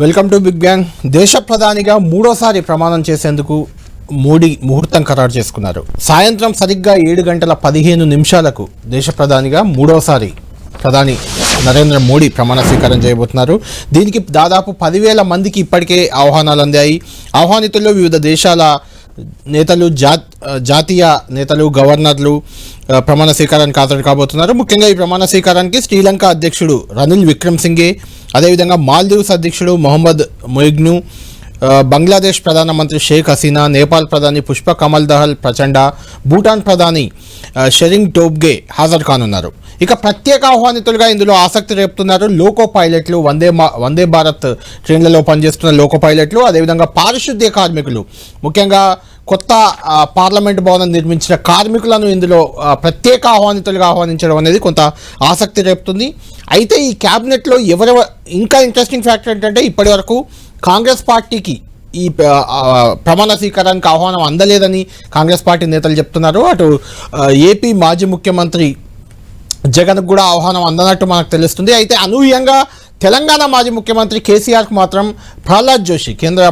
Welcome to big bang. దేశ ప్రధానిగా మూడోసారి ప్రమాణం చేసేందుకు మోడీ ముహూర్తం ఖరారు చేసుకున్నారు. సాయంత్రం సరిగ్గా 7:15 దేశ ప్రధానిగా మూడోసారి ప్రధాని నరేంద్ర మోడీ ప్రమాణ స్వీకారం చేయబోతున్నారు. దీనికి దాదాపు 10,000 మందికి ఇప్పటికే ఆహ్వానాలు అందాయి. ఆహ్వానితుల్లో వివిధ దేశాల నేతలు, జాతీయ నేతలు, గవర్నర్లు ప్రమాణ స్వీకారానికి హాజరు కాబోతున్నారు. ముఖ్యంగా ఈ ప్రమాణ స్వీకారానికి శ్రీలంక అధ్యక్షుడు రనిల్ విక్రమ్సింఘే, అదేవిధంగా మాల్దీవ్స్ అధ్యక్షుడు మొహమ్మద్ మొయిగ్ను, బంగ్లాదేశ్ ప్రధానమంత్రి షేక్ హసీనా, నేపాల్ ప్రధాని పుష్ప కమల్ దహల్ ప్రచండ, భూటాన్ ప్రధాని షెరింగ్ టోబ్గే హాజరు కానున్నారు. ఇక ప్రత్యేక ఆహ్వానితులుగా ఇందులో ఆసక్తి రేపుతున్నారు లోకో పైలట్లు, వందే భారత్ ట్రైన్లలో పనిచేస్తున్న లోకో పైలట్లు, అదేవిధంగా పారిశుద్ధ్య కార్మికులు. ముఖ్యంగా కొత్త పార్లమెంట్ భవనం నిర్మించిన కార్మికులను ఇందులో ప్రత్యేక ఆహ్వానితులుగా ఆహ్వానించడం అనేది కొంత ఆసక్తి రేపుతుంది. అయితే ఈ క్యాబినెట్లో ఇంకా ఇంట్రెస్టింగ్ ఫ్యాక్టర్ ఏంటంటే, ఇప్పటి వరకు కాంగ్రెస్ పార్టీకి ఈ ప్రమాణ స్వీకారానికి ఆహ్వానం అందలేదని కాంగ్రెస్ పార్టీ నేతలు చెప్తున్నారు. అటు ఏపీ మాజీ ముఖ్యమంత్రి జగన్కు కూడా ఆహ్వానం అందనట్టు మనకు తెలుస్తుంది. అయితే అనూహ్యంగా తెలంగాణ మాజీ ముఖ్యమంత్రి కేసీఆర్కు మాత్రం ప్రహ్లాద్ జోషి, కేంద్ర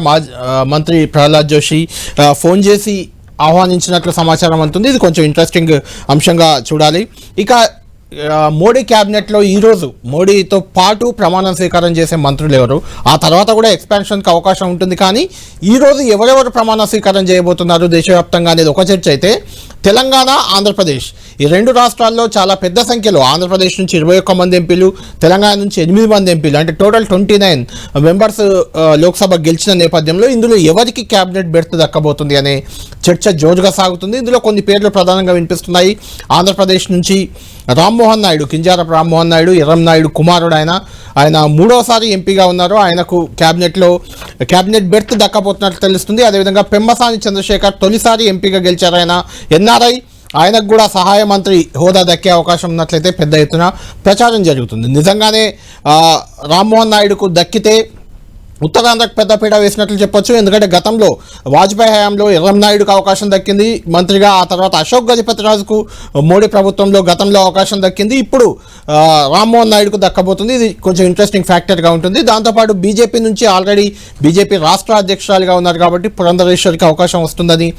మంత్రి ప్రహ్లాద్ జోషి ఫోన్ చేసి ఆహ్వానించినట్లు సమాచారం అందుతుంది. ఇది కొంచెం ఇంట్రెస్టింగ్ అంశంగా చూడాలి. ఇక మోడీ క్యాబినెట్లో ఈరోజు మోడీతో పాటు ప్రమాణం స్వీకారం చేసే మంత్రులు ఎవరు, ఆ తర్వాత కూడా ఎక్స్పాన్షన్కి అవకాశం ఉంటుంది. కానీ ఈరోజు ఎవరెవరు ప్రమాణ స్వీకారం చేయబోతున్నారు దేశవ్యాప్తంగా అనేది ఒక చర్చ అయితే, తెలంగాణ, ఆంధ్రప్రదేశ్ ఈ రెండు రాష్ట్రాల్లో చాలా పెద్ద సంఖ్యలో, ఆంధ్రప్రదేశ్ నుంచి 21 మంది ఎంపీలు, తెలంగాణ నుంచి 8 మంది ఎంపీలు, అంటే టోటల్ 29 మెంబర్స్ లోక్సభ గెలిచిన నేపథ్యంలో ఇందులో ఎవరికి క్యాబినెట్ బెర్త్ దక్కబోతుంది అనే చర్చ జోరుగా సాగుతుంది. ఇందులో కొన్ని పేర్లు ప్రధానంగా వినిపిస్తున్నాయి. ఆంధ్రప్రదేశ్ నుంచి రామ్మోహన్ నాయుడు, కింజారపు రామ్మోహన్ నాయుడు, ఎర్రం నాయుడు కుమారుడు, ఆయన మూడోసారి ఎంపీగా ఉన్నారు. ఆయనకు క్యాబినెట్ బెర్త్ దక్కబోతున్నట్లు తెలుస్తుంది. అదేవిధంగా పెమ్మసాని చంద్రశేఖర్ తొలిసారి ఎంపీగా గెలిచారు. ఆయన ఎన్ఆర్ఐ, ఆయనకు కూడా సహాయ మంత్రి హోదా దక్కే అవకాశం ఉన్నట్లయితే పెద్ద ఎత్తున ప్రచారం జరుగుతుంది. నిజంగానే రామ్మోహన్ నాయుడుకు దక్కితే ఉత్తరాంధ్రకు పెద్దపీట వేసినట్లు చెప్పొచ్చు. ఎందుకంటే గతంలో వాజ్పేయి హయాంలో ఎర్రం నాయుడుకు అవకాశం దక్కింది మంత్రిగా, ఆ తర్వాత అశోక్ గజపతిరాజుకు మోడీ ప్రభుత్వంలో గతంలో అవకాశం దక్కింది. ఇప్పుడు రామ్మోహన్ నాయుడుకు దక్కబోతుంది. ఇది కొంచెం ఇంట్రెస్టింగ్ ఫ్యాక్టర్గా ఉంటుంది. దాంతోపాటు బీజేపీ నుంచి ఆల్రెడీ బీజేపీ రాష్ట్ర అధ్యక్షురాలుగా ఉన్నారు కాబట్టి పురంధరేశ్వరికి అవకాశం వస్తుందని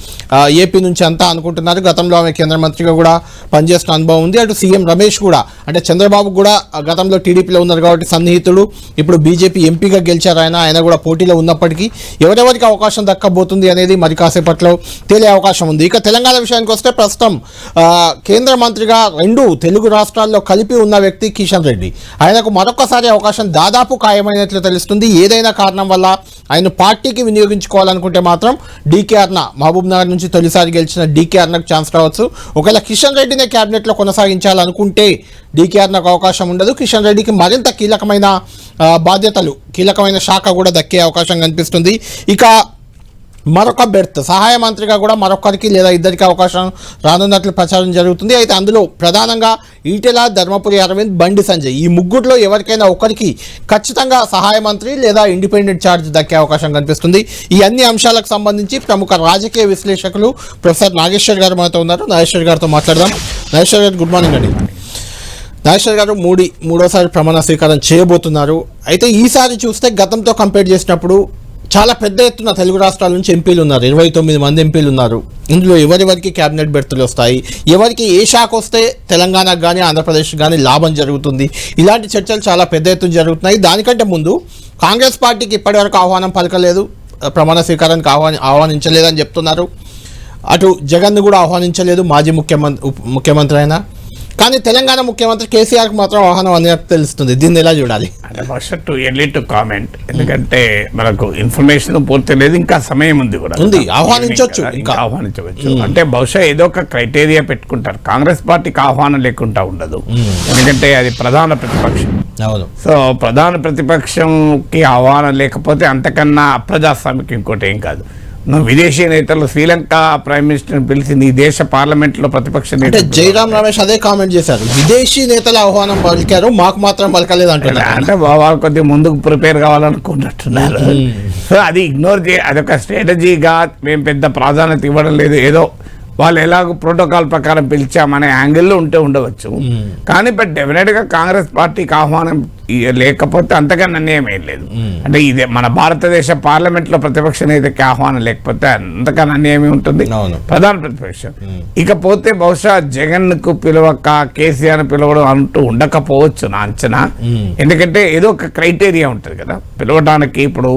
ఏపీ నుంచి అంతా అనుకుంటున్నారు. గతంలో ఆమె కేంద్ర మంత్రిగా కూడా పనిచేసిన అనుభవం ఉంది. అటు సీఎం రమేష్ కూడా, అంటే చంద్రబాబు కూడా గతంలో టీడీపీలో ఉన్నారు కాబట్టి సన్నిహితుడు, ఇప్పుడు బీజేపీ ఎంపీగా గెలిచారు. ఆయన కూడా పోటీలో ఉన్నప్పటికీ ఎవరెవరికి అవకాశం దక్కబోతుంది అనేది మరి కాసేపట్లో తేలే అవకాశం ఉంది. ఇక తెలంగాణ విషయానికి వస్తే, ప్రస్తుతం కేంద్ర మంత్రిగా 2 తెలుగు రాష్ట్రాల్లో కలిపి ఉన్న వ్యక్తి కిషన్ రెడ్డి. ఆయనకు మరొకసారి అవకాశం దాదాపు ఖాయమైనట్లు తెలుస్తుంది. ఏదైనా కారణం వల్ల ఆయన పార్టీకి వినియోగించుకోవాలనుకుంటే మాత్రం డీకే అర్ణ, మహబూబ్ నగర్ నుంచి తొలిసారి గెలిచిన డీకే అర్ణకు ఛాన్స్ రావచ్చు. ఒకవేళ కిషన్ రెడ్డినే క్యాబినెట్లో కొనసాగించాలనుకుంటే డీకే అర్ణకు అవకాశం ఉండదు. కిషన్ రెడ్డికి మరింత కీలకమైన బాధ్యతలు, కీలకమైన శాఖ కూడా దక్కే అవకాశం కనిపిస్తుంది. ఇక మరొక బెర్త్, సహాయ మంత్రిగా కూడా మరొకరికి లేదా ఇద్దరికి అవకాశం రానున్నట్లు ప్రచారం జరుగుతుంది. అయితే అందులో ప్రధానంగా ఈటెల, ధర్మపురి అరవింద్, బండి సంజయ్ ఈ ముగ్గురులో ఎవరికైనా ఒకరికి ఖచ్చితంగా సహాయ మంత్రి లేదా ఇండిపెండెంట్ ఛార్జ్ దక్కే అవకాశం కనిపిస్తుంది. ఈ అన్ని అంశాలకు సంబంధించి ప్రముఖ రాజకీయ విశ్లేషకులు ప్రొఫెసర్ నాగేశ్వర్ గారు మనతో ఉన్నారు. నాగేశ్వర్ గారితో మాట్లాడదాం. నాగేశ్వర్ గారు, గుడ్ మార్నింగ్ అండి. నాగేశ్వర్ గారు, మూడోసారి ప్రమాణ స్వీకారం చేయబోతున్నారు. అయితే ఈసారి చూస్తే గతంతో కంపేర్ చేసినప్పుడు చాలా పెద్ద ఎత్తున తెలుగు రాష్ట్రాల నుంచి ఎంపీలు ఉన్నారు. 29 మంది ఎంపీలు ఉన్నారు. ఇందులో ఎవరెవరికి క్యాబినెట్ బెర్తులు వస్తాయి, ఎవరికి ఏ శాఖ వస్తే తెలంగాణకు కానీ ఆంధ్రప్రదేశ్ కానీ లాభం జరుగుతుంది, ఇలాంటి చర్చలు చాలా పెద్ద ఎత్తున జరుగుతున్నాయి. దానికంటే ముందు కాంగ్రెస్ పార్టీకి ఇప్పటివరకు ఆహ్వానం పలకలేదు, ప్రమాణ స్వీకారానికి ఆహ్వానించలేదని చెప్తున్నారు. అటు జగన్ను కూడా ఆహ్వానించలేదు మాజీ ముఖ్యమంత్రి అయినా. కానీ తెలంగాణ ముఖ్యమంత్రి కేసీఆర్కి మాత్రం ఆహ్వానం అన్నట్టు తెలుస్తుంది. దీన్ని ఎలా చూడాలి? ఫస్ట్ ఎర్లీ టు కామెంట్, ఎందుకంటే మనకు ఇన్ఫర్మేషన్ పూర్తి లేదు, ఇంకా సమయం ఉంది కూడా ఉంది, ఆహ్వానించవచ్చు. అంటే బహుశా ఏదో ఒక క్రైటీరియా పెట్టుకుంటారు. కాంగ్రెస్ పార్టీకి ఆహ్వానం లేకుండా ఉండదు, ఎందుకంటే అది ప్రధాన ప్రతిపక్షం. సో ప్రధాన ప్రతిపక్షంకి ఆహ్వానం లేకపోతే అంతకన్నా అప్రజాస్వామికి ఇంకోటి ఏం కాదు. నువ్వు విదేశీ నేతలు, శ్రీలంక ప్రైమ్ మినిస్టర్ పిలిచింది, ఈ దేశ పార్లమెంట్ లో ప్రతిపక్ష నేత జయరాం రమేష్ అదే కామెంట్ చేశారు, విదేశీ నేతల ఆహ్వానం పలికారు, మాకు మాత్రం పలకలేదు అంటున్నారు. అంటే వాళ్ళు కొద్దిగా ముందుకు ప్రిపేర్ కావాలనుకున్నట్టున్నారు. సో అది ఇగ్నోర్ అదొక స్ట్రాటజీగా మేము పెద్ద ప్రాధాన్యత ఇవ్వడం లేదు, ఏదో వాళ్ళు ఎలాగో ప్రోటోకాల్ ప్రకారం పిలిచామనే యాంగిల్లో ఉండవచ్చు. కానీ బట్ డెఫినెట్గా కాంగ్రెస్ పార్టీకి ఆహ్వానం లేకపోతే అంతకన్నా అన్యాయం ఏం లేదు. అంటే ఇదే మన భారతదేశ పార్లమెంట్లో ప్రతిపక్ష నేతకి ఆహ్వానం లేకపోతే అంతకన్నా అన్యాయం ఉంటుంది ప్రధాన ప్రతిపక్షం. ఇకపోతే బహుశా జగన్కు పిలవక కేసీఆర్ పిలవడం అంటూ ఉండకపోవచ్చు నా అంచనా. ఎందుకంటే ఏదో ఒక క్రైటీరియా ఉంటుంది కదా పిలవడానికి. ఇప్పుడు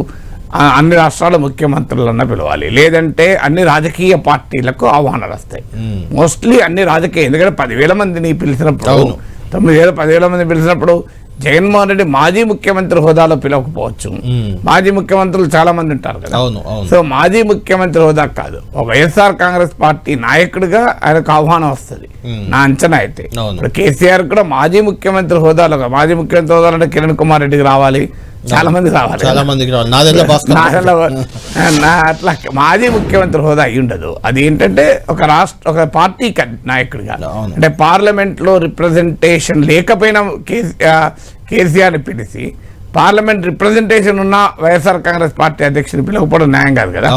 అన్ని రాష్ట్రాల ముఖ్యమంత్రులన్నా పిలవాలి, లేదంటే అన్ని రాజకీయ పార్టీలకు ఆహ్వానాలు వస్తాయి. మోస్ట్లీ అన్ని రాజకీయ, ఎందుకంటే 10,000 మందిని పిలిచినప్పుడు 10,000 మంది పిలిచినప్పుడు జగన్మోహన్ రెడ్డి మాజీ ముఖ్యమంత్రి హోదాలో పిలవకపోవచ్చు. మాజీ ముఖ్యమంత్రులు చాలా మంది ఉంటారు కదా. సో మాజీ ముఖ్యమంత్రి హోదా కాదు, వైఎస్ఆర్ కాంగ్రెస్ పార్టీ నాయకుడిగా ఆయనకు ఆహ్వానం వస్తుంది నా అంచనా అయితే. ఇప్పుడు కేసీఆర్ కూడా మాజీ ముఖ్యమంత్రి హోదాలో అంటే కిరణ్ కుమార్ రెడ్డికి రావాలి, చాలా మంది రావాలి, అట్లా మాజీ ముఖ్యమంత్రి హోదా అయి ఉండదు. అది ఏంటంటే ఒక పార్టీ నాయకుడిగా, అంటే పార్లమెంట్ లో రిప్రజెంటేషన్ లేకపోయినా కేసీఆర్ని పిలిచి పార్లమెంట్ రిప్రజెంటేషన్ ఉన్న వైఎస్ఆర్ కాంగ్రెస్ పార్టీ అధ్యక్షుని పిలవకపోవడం న్యాయం కాదు కదా.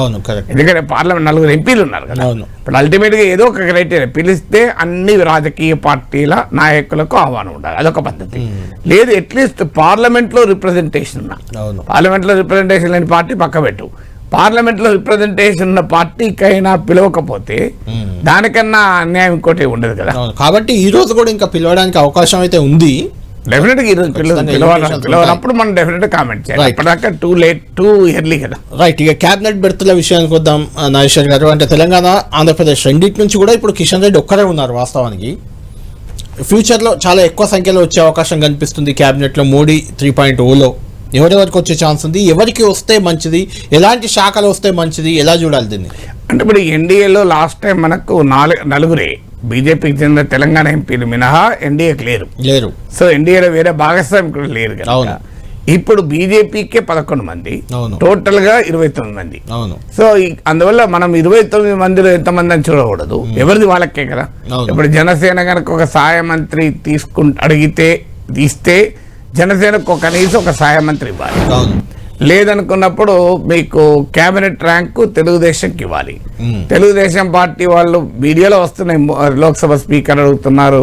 ఎందుకంటే పార్లమెంట్ 4 ఎంపీలు ఉన్నారు కదా. ఇప్పుడు అల్టిమేట్ గా ఏదో ఒక క్రైటీరియా పిలిస్తే అన్ని రాజకీయ పార్టీల నాయకులకు ఆహ్వానం ఉండాలి, అదొక పద్ధతి. లేదు అట్లీస్ట్ పార్లమెంట్ లో రిప్రజెంటేషన్ ఉన్న, పార్లమెంట్ లో రిప్రజెంటేషన్ లేని పార్టీ పక్క పెట్టు, పార్లమెంట్ లో రిప్రజెంటేషన్ ఉన్న పార్టీకైనా పిలవకపోతే దానికన్నా అన్యాయం ఇంకోటి ఉండదు కదా. కాబట్టి ఈ రోజు కూడా ఇంకా పిలవడానికి అవకాశం అయితే ఉంది. డెఫినెట్గా ఈరోజు పిలవనప్పుడు మనం డెఫినెట్గా కామెంట్ చేయాలి. ఇప్పటిదాకా టూ ఎర్లీ కదా. రైట్. ఇక క్యాబినెట్ బెర్తుల విషయానికి వద్దాం నాగేశ్వర్ గారు. అంటే తెలంగాణ ఆంధ్రప్రదేశ్ రెండింటి నుంచి కూడా ఇప్పుడు కిషన్ రెడ్డి ఒక్కరే ఉన్నారు. వాస్తవానికి ఫ్యూచర్లో చాలా ఎక్కువ సంఖ్యలో వచ్చే అవకాశం కనిపిస్తుంది క్యాబినెట్లో. మోడీ 3.0లో ఎవరెవరికి వచ్చే ఛాన్స్ ఉంది, ఎవరికి వస్తే మంచిది, ఎలాంటి శాఖలు వస్తే మంచిది, ఎలా చూడాలి దీన్ని? అంటే ఇప్పుడు ఎన్డీఏలో లాస్ట్ టైం మనకు 4 బీజేపీకి చెందిన తెలంగాణ ఎంపీలు మినహా ఎన్డీఏకి లేరు. సో ఎన్డీఏలో వేరే భాగస్వామి కూడా లేరు కదా. ఇప్పుడు బీజేపీకే 11 మంది, టోటల్ గా 29 మంది. సో అందువల్ల మనం 29 మందిలో ఎంతమంది అని చూడకూడదు, ఎవరిది వాళ్ళకే కదా. ఇప్పుడు జనసేన కనుక ఒక సహాయ మంత్రి తీస్తే జనసేనకు కనీసం ఒక సహాయ మంత్రి ఇవ్వాలి. లేదనుకున్నప్పుడు మీకు క్యాబినెట్ ర్యాంకు తెలుగుదేశంకి ఇవ్వాలి. తెలుగుదేశం పార్టీ వాళ్ళు మీడియాలో వస్తున్నాయి, లోక్సభ స్పీకర్ అడుగుతున్నారు,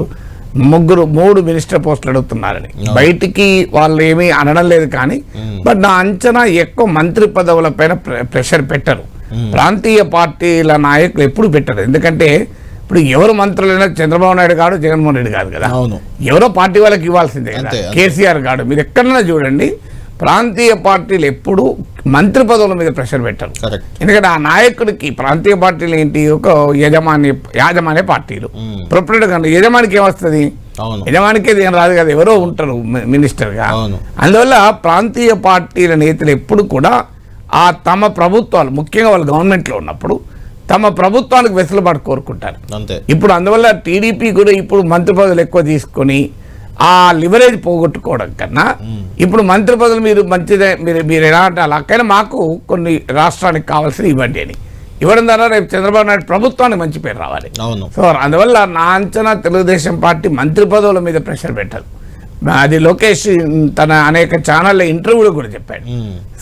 3 మినిస్టర్ పోస్టులు అడుగుతున్నారని. బయటికి వాళ్ళు ఏమీ అనడం లేదు, కానీ బట్ నా అంచనా ఎక్కువ మంత్రి పదవుల పైన ప్రెషర్ పెట్టరు. ప్రాంతీయ పార్టీల నాయకులు ఎప్పుడు పెట్టరు. ఎందుకంటే ఇప్పుడు ఎవరు మంత్రులైనా చంద్రబాబు నాయుడు కాదు, జగన్మోహన్ రెడ్డి కాదు కదా. ఎవరో పార్టీ వాళ్ళకి ఇవ్వాల్సిందే కదా. కేసీఆర్ కాదు, మీరు ఎక్కడైనా చూడండి ప్రాంతీయ పార్టీలు ఎప్పుడు మంత్రి పదవుల మీద ప్రెషర్ పెట్టరు. ఎందుకంటే ఆ నాయకుడికి ప్రాంతీయ పార్టీలు ఏంటి, ఒక యాజమాన్య పార్టీలు ప్రొపరేటర్. యజమానికి ఏమొస్తుంది, యజమానికి ఏం రాదు కదా, ఎవరో ఉంటారు మినిస్టర్గా. అందువల్ల ప్రాంతీయ పార్టీల నేతలు ఎప్పుడు కూడా తమ ప్రభుత్వాలు, ముఖ్యంగా వాళ్ళు గవర్నమెంట్లో ఉన్నప్పుడు తమ ప్రభుత్వానికి వెసులుబాటు కోరుకుంటారు. ఇప్పుడు అందువల్ల టీడీపీ కూడా ఇప్పుడు మంత్రి పదవులు ఎక్కువ తీసుకొని ఆ లివరేజ్ పోగొట్టుకోవడం కన్నా ఇప్పుడు మంత్రి పదవులు మీరు మంచిదే, మీరు ఎలా అంటే అలాగైనా మాకు కొన్ని రాష్ట్రానికి కావాల్సిన ఇవ్వండి అని ఇవ్వడం ద్వారా రేపు చంద్రబాబు నాయుడు ప్రభుత్వానికి మంచి పేరు రావాలి. సో అందువల్ల నా అంచనా తెలుగుదేశం పార్టీ మంత్రి పదవుల మీద ప్రెషర్ పెట్టదు. అది లోకేష్ తన అనేక ఛానళ్ళ ఇంటర్వ్యూలో కూడా చెప్పాడు.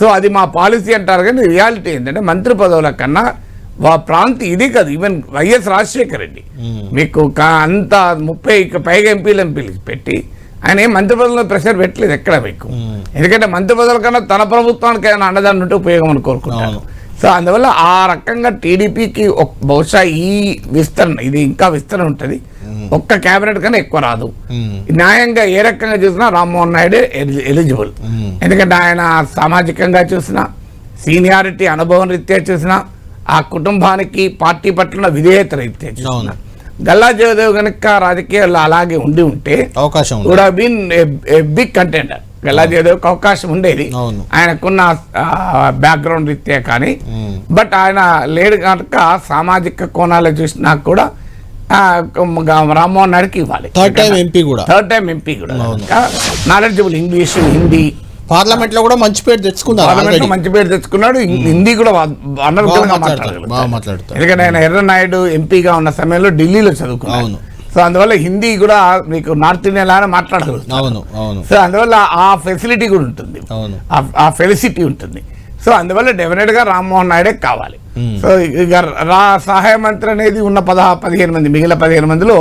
సో అది మా పాలసీ అంటారు, కానీ రియాలిటీ ఏంటంటే మంత్రి పదవుల కన్నా ఇది కాదు, ఈవెన్ వైఎస్ రాజశేఖర రెడ్డి మీకు అంత 30 పైగా ఎంపీలను పెట్టి ఆయన ఏం మంత్రి పదవుల్లో ప్రెషర్ పెట్టలేదు ఎక్కడ మీకు. ఎందుకంటే మంత్రి పదవుల కన్నా తన ప్రభుత్వానికి ఏమైనా అండదాన్ని ఉంటే ఉపయోగం అని కోరుకుంటాను. సో అందువల్ల ఆ రకంగా టీడీపీకి బహుశా ఈ విస్తరణ, ఇది ఇంకా విస్తరణ ఉంటుంది, ఒక్క క్యాబినెట్ కన్నా ఎక్కువ రాదు. న్యాయంగా ఏ రకంగా చూసినా రామ్మోహన్ నాయుడే ఎలిజిబుల్. ఎందుకంటే ఆయన సామాజికంగా చూసినా, సీనియారిటీ అనుభవం రీత్యా చూసినా, ఆ కుటుంబానికి పార్టీ పట్ల విధేయత రీత్యా చూసినా, గల్లా జయదేవ్ కనుక రాజకీయాల్లో అలాగే ఉంటే అవకాశం would have been a big contender. Galla జయదేవ్కి అవకాశం ఉండేది ఆయనకున్న బ్యాక్గ్రౌండ్ రీత్యా, కానీ బట్ ఆయన లేడు కనుక సామాజిక కోణాలు చూసినా కూడా రామ్మోహన్ నాయుడుకి ఇవ్వాలి. థర్డ్ టైం ఎంపీ కూడా నాలెడ్జబుల్ ఇంగ్లీష్, హిందీ, పార్లమెంట్ లో కూడా మంచి పేరు తెచ్చుకున్నాడు. హిందీ కూడా మాట్లాడతాడు. ఎందుకంటే ఆయన ఎర్రనాయుడు ఎంపీగా ఉన్న సమయంలో ఢిల్లీలో చదువుకున్నాడు. సో అందువల్ల హిందీ కూడా మీకు నార్త్ ఇండియన్ లానే మాట్లాడగలుగుతాడు. సో అందువల్ల ఆ ఫెసిలిటీ కూడా ఉంటుంది, ఆ ఫెసిలిటీ ఉంటుంది. సో అందువల్ల డెఫినెట్ గా రామ్మోహన్ నాయుడే కావాలి. సో ఇక సహాయ మంత్రి అనేది ఉన్న 15 మంది, మిగిలిన 15 మందిలో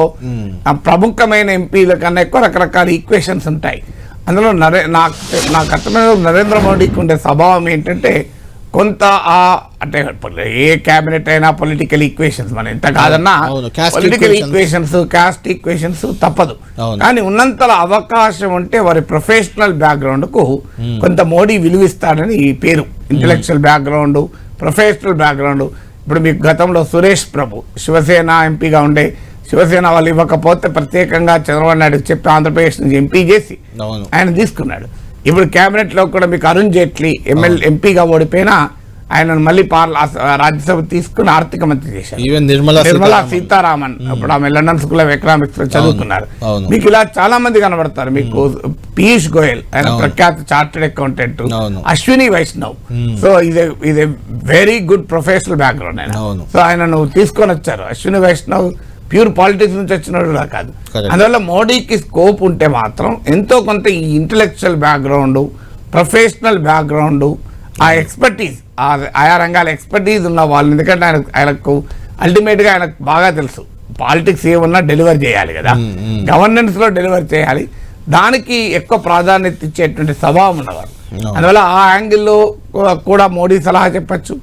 ప్రముఖమైన ఎంపీల కన్నా ఎక్కువ రకరకాల ఈక్వేషన్స్ ఉంటాయి. అందులో నాకు అర్థమైన నరేంద్ర మోడీకి ఉండే స్వభావం ఏంటంటే కొంత అంటే ఏ క్యాబినెట్ అయినా పొలిటికల్ ఈక్వేషన్స్, మనం ఎంత కాదన్నా పొలిటికల్ ఈక్వేషన్స్, కాస్ట్ ఈక్వేషన్స్ తప్పదు. కానీ ఉన్నంతలో అవకాశం ఉంటే వారి ప్రొఫెషనల్ బ్యాక్గ్రౌండ్ కు కొంత మోడీ విలువిస్తాడని ఈ పేరు. Intellectual background, professional background. ఇప్పుడు మీకు గతంలో సురేష్ ప్రభు శివసేన ఎంపీగా ఉండే, శివసేన వాళ్ళు ఇవ్వకపోతే ప్రత్యేకంగా చంద్రబాబు నాయుడు చెప్పి ఆంధ్రప్రదేశ్ నుంచి ఎంపీ చేసి ఆయన తీసుకున్నాడు. ఇప్పుడు కేబినెట్ లో కూడా మీకు అరుణ్ జైట్లీ ఎంపీగా ఓడిపోయినా ఆయనను మళ్ళీ రాజ్యసభ తీసుకుని ఆర్థిక మంత్రి చేశారు. నిర్మలా సీతారామన్ ఇప్పుడు ఆమె లండన్ స్కూల్ ఆఫ్ ఎకనామిక్స్ లో చదువుకున్నారు. మీకు ఇలా చాలా మంది కనబడతారు. మీకు పీయూష్ గోయల్, ఆయన ప్రఖ్యాత chartered accountant. Ashwini Vaishnaw, so ఇది వెరీ గుడ్ ప్రొఫెషనల్ బ్యాక్గ్రౌండ్ ఆయన. సో ఆయనను తీసుకొని వచ్చారు. అశ్విని వైష్ణవ్ ప్యూర్ పాలిటిక్స్ నుంచి వచ్చినట్టు కాదు. అందువల్ల మోడీకి స్కోప్ ఉంటే మాత్రం ఎంతో కొంత ఈ ఇంటలెక్చువల్ బ్యాక్గ్రౌండ్, ప్రొఫెషనల్ బ్యాక్గ్రౌండ్, ఆ ఎక్స్పర్టీస్, ఆయా రంగాల ఎక్స్పర్టీస్ ఉన్న వాళ్ళు. ఎందుకంటే ఆయనకు అల్టిమేట్ గా ఆయనకు బాగా తెలుసు పాలిటిక్స్ ఏమన్నా డెలివర్ చేయాలి కదా, గవర్నెన్స్ లో డెలివర్ చేయాలి, దానికి ఎక్కువ ప్రాధాన్యత ఇచ్చేటువంటి స్వభావం ఉన్నవారు. అందువల్ల ఆ యాంగిల్లో కూడా మోడీ సలహా చెప్పచ్చు.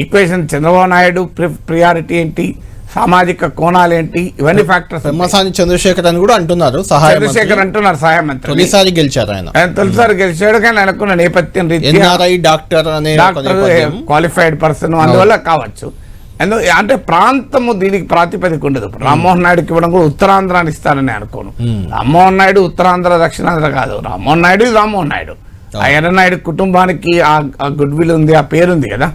ఈక్వేషన్ చంద్రబాబు నాయుడు ప్రియారిటీ ఏంటి, సామాజిక కోణాలు ఏంటి, ఇవన్నీ ఫ్యాక్టర్స్. పెమ్మసాని చంద్రశేఖర్ అని కూడా అంటున్నారు, చంద్రశేఖర్ అంటున్నారు సహాయ మంత్రి. తొలిసారి గెలిచారు ఆయన, తొలిసారి గెలిచాడు. కానీ ఆయనకున్న నేపథ్యం రీత్యా డాక్టర్ క్వాలిఫైడ్ పర్సన్, అందువల్ల కావచ్చు. అంటే ప్రాంతము దీనికి ప్రాతిపదిక ఉండదు. రామ్మోహన్ నాయుడుకి ఇవ్వడం కూడా ఉత్తరాంధ్రాన్ని ఇస్తారని అనుకోను. రామ్మోహన్ నాయుడు ఉత్తరాంధ్ర దక్షిణాంధ్ర కాదు. రామ్మోహన్ నాయుడు ఆ ఎర్రనాయుడు కుటుంబానికి ఆ గుడ్ విల్ ఉంది, ఆ పేరుంది కదా.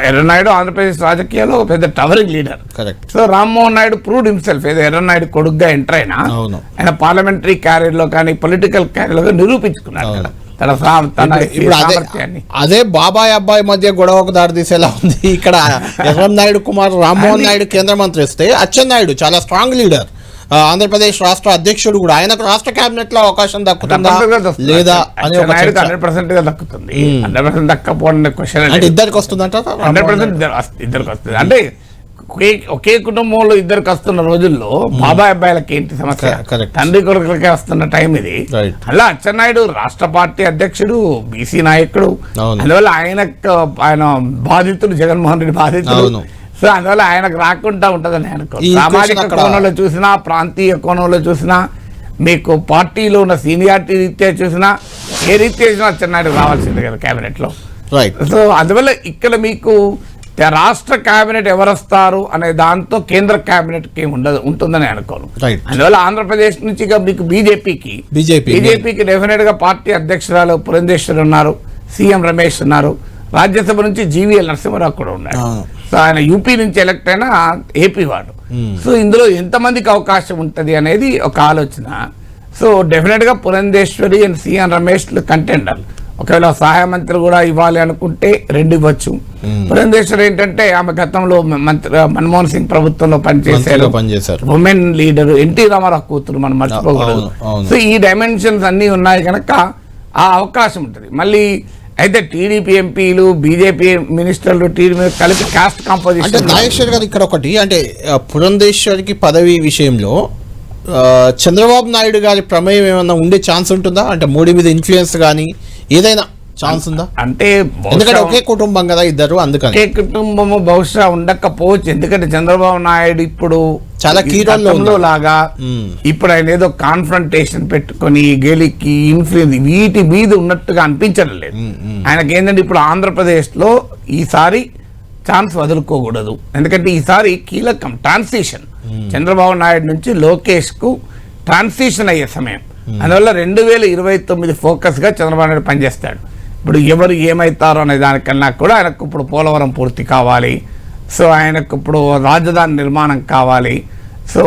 ఎర్రనాయుడు ఆంధ్రప్రదేశ్ రాజకీయాల్లో పెద్ద towering leader. So Rammohan Naidu proved himself. ఏదో ఎర్రనాయుడు కొడుకుగా ఎంటర్ అయినా ఆయన పార్లమెంటరీ క్యారియర్ లో కానీ పొలిటికల్ క్యారియర్ లో నిరూపించుకున్నాడు కదా. అదే బాబాయ్ అబ్బాయి మధ్య గొడవకు దారి తీసేలా ఉంది ఇక్కడ. ఎర్రనాయుడు కుమార్ రామ్మోహన్ నాయుడు కేంద్ర మంత్రి వస్తే అచ్చెన్నాయుడు చాలా స్ట్రాంగ్ లీడర్, ఆంధ్రప్రదేశ్ రాష్ట్ర అధ్యక్షుడు కూడా, ఆయనకు రాష్ట్ర కేబినెట్ లో అవకాశం దక్కుతుందా లేదా అని 100% గా దక్కుతుంది. 100% దక్కపోవడం క్వశ్చన్. అంటే ఇద్దరికి వస్తుందంట, 100% ఇద్దరికి వస్తుంది. అంటే ఒకే కుటుంబంలో ఇద్దరికి వస్తున్న రోజుల్లో బాబాయ్ అబ్బాయిలకి ఏంటి సమస్య, తండ్రి కొడుకులకే వస్తున్న టైం ఇది. అలా అచ్చెన్నాయుడు రాష్ట్ర పార్టీ అధ్యక్షుడు, బీసీ నాయకుడు. అందువల్ల ఆయన బాధితుడు, జగన్మోహన్ రెడ్డి బాధితుడు. సో అందువల్ల ఆయనకు రాకుండా ఉంటుందని అనుకో. సామాజిక కోణంలో చూసినా, ప్రాంతీయ కోణంలో చూసినా, మీకు పార్టీలో ఉన్న సీనియారిటీ రీత్యా చూసినా, ఏ రీత్యా చూసినా అచ్చెన్నాయుడు రావాల్సింది కదా కేబినెట్ లో. సో అందువల్ల ఇక్కడ మీకు రాష్ట్ర కేబినెట్ ఎవరు వస్తారు అనే దాంతో కేంద్ర కేబినెట్ కి ఉంటుందని అనుకోను. అందువల్ల ఆంధ్రప్రదేశ్ నుంచి మీకు బీజేపీకి డెఫినెట్ గా పార్టీ అధ్యక్షురాలు పురంధేశ్వరి ఉన్నారు, సీఎం రమేష్ ఉన్నారు, రాజ్యసభ నుంచి జీవీఎల్ నరసింహారావు కూడా ఉన్నారు. సో ఆయన యూపీ నుంచి ఎలక్ట్ అయిన ఏపీ వాడు. సో ఇందులో ఎంతమందికి అవకాశం ఉంటుంది అనేది ఒక ఆలోచన. సో డెఫినెట్ గా Purandeswari and CM Ramesh contender. ఒకవేళ సహాయ మంత్రి కూడా ఇవ్వాలి అనుకుంటే 2 ఇవ్వచ్చు. పురంధేశ్వరి ఏంటంటే ఆమె గతంలో మన్మోహన్ సింగ్ ప్రభుత్వంలో పనిచేశారు, ఉమెన్ లీడర్, ఎన్టీ రామారావు కూతురు, మనం మర్చిపోకూడదు. సో ఈ డైమెన్షన్స్ అన్ని ఉన్నాయి కనుక ఆ అవకాశం ఉంటుంది. మళ్ళీ అయితే టీడీపీ ఎంపీలు, బీజేపీ మినిస్టర్లు, టీడీపీ కలిపి కాస్ట్ కాంపోజిషన్. అంటే నాగేశ్వర్ గారు ఇక్కడ ఒకటి, అంటే పురంధేశ్వరికి పదవి విషయంలో చంద్రబాబు నాయుడు గారి ప్రమేయం ఏమన్నా ఉండే ఛాన్స్ ఉంటుందా? అంటే మోడీ మీద ఇన్ఫ్లుయెన్స్ కానీ ఏదైనా ఛాన్స్ ఉందా? అంటే ఎందుకంటే ఒకే కుటుంబం కదా ఇద్దరు, అందుకని ఒకే కుటుంబము బహుశా ఉండకపోవచ్చు. ఎందుకంటే చంద్రబాబు నాయుడు ఇప్పుడు చాలా కీరోల్లో లాగా ఇప్పుడు ఆయన ఏదో కాన్ఫ్రంటేషన్ పెట్టుకొని గెలికి ఇన్ఫ్లుయెన్స్ వీటి మీద ఉన్నట్టుగా అనిపించడం లేదు. ఆయనకి ఏంటంటే ఇప్పుడు ఆంధ్రప్రదేశ్ లో ఈసారి ఛాన్స్ వదులుకోకూడదు. ఎందుకంటే ఈసారి కీలకం ట్రాన్సిషన్, చంద్రబాబు నాయుడు నుంచి లోకేష్ కు ట్రాన్సిషన్ అయ్యే సమయం. అందువల్ల 2029 ఫోకస్ గా చంద్రబాబు నాయుడు పనిచేస్తాడు. ఇప్పుడు ఎవరు ఏమైతారో అనే దానికన్నా కూడా ఆయనకు ఇప్పుడు పోలవరం పూర్తి కావాలి. సో ఆయనకు ఇప్పుడు రాజధాని నిర్మాణం కావాలి. సో